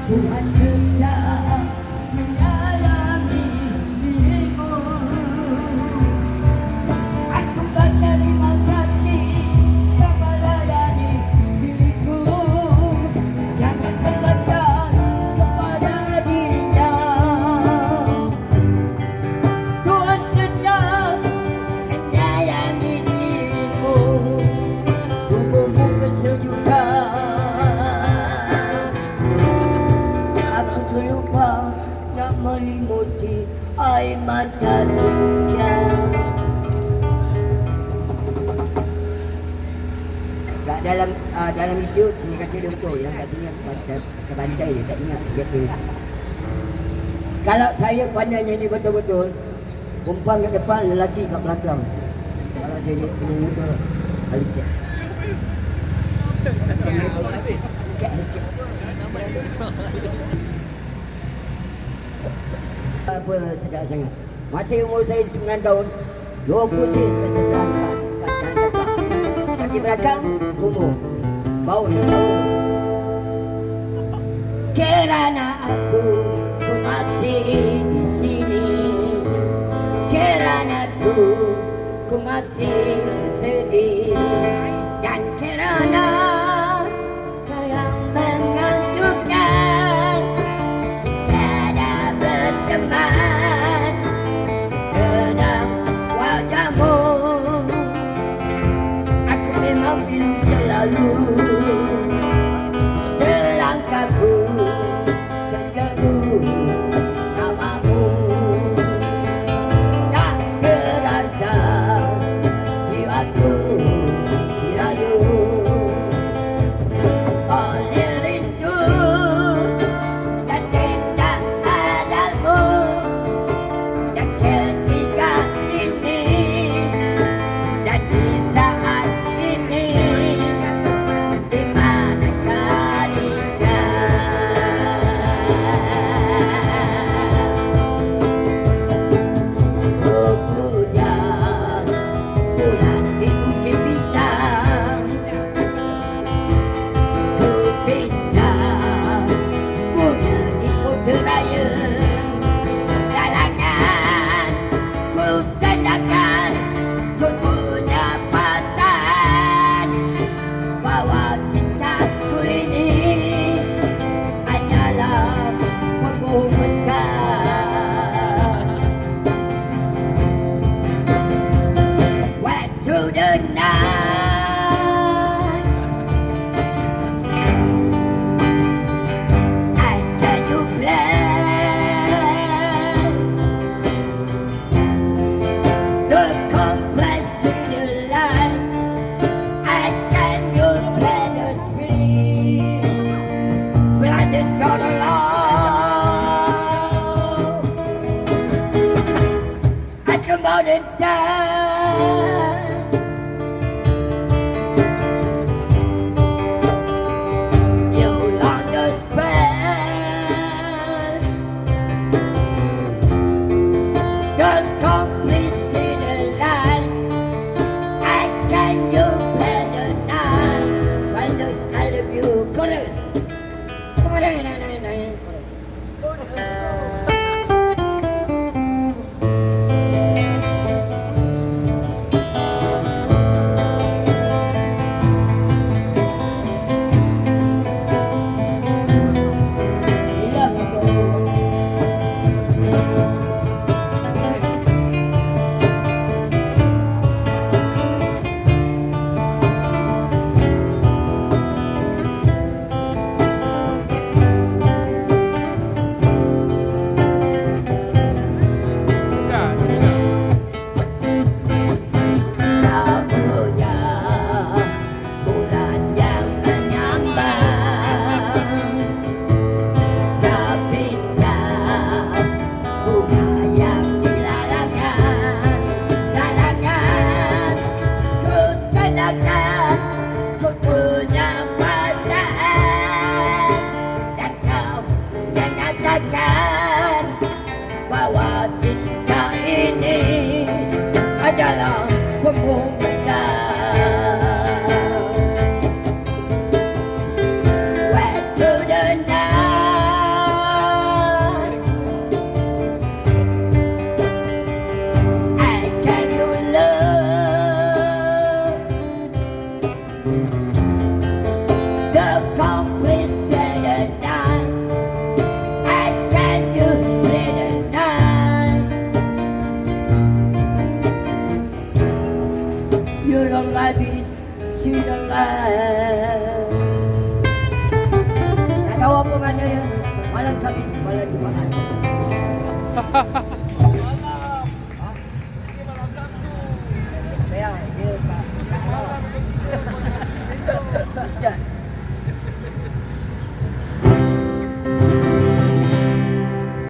Tuhan sedap menyayangi dirimu. Aku berterima kasih kepada dari diriku. Jangan terletak kepada dirinya. Tuhan sedap menyayangi dirimu. Tubuhmu kesejukan. Aku terlupa nak melimuti air mata tujuan. Kat dalam hidup sini kata dia betul. Yang kat sini pasal kebantai dia tak ingat dia tu. Kalau saya pandai nyanyi betul-betul, perempuan kat depan, lelaki kat belakang. Kalau saya nyanyi betul, balik cek. Apa sedap sangat. Masih umur saya 9 tahun, 20 sen tercedang kat depan. Kaki belakang, umur. Bau ni bau. Kerana aku masih di sini. Kerana ku masih sedih. Dan kerana selangkahku terseru namamu. Tak terasa jiwaku dirayu oleh rindu dan cinta padamu. Dan ketika ini dan di saat ini, and die. You'll understand the complicity line. I can you better now. When those I love you colors. Bahwa cinta ini adalah pembukaan. Where to the night. mana ya? Malam Khamis, malam Jumaat.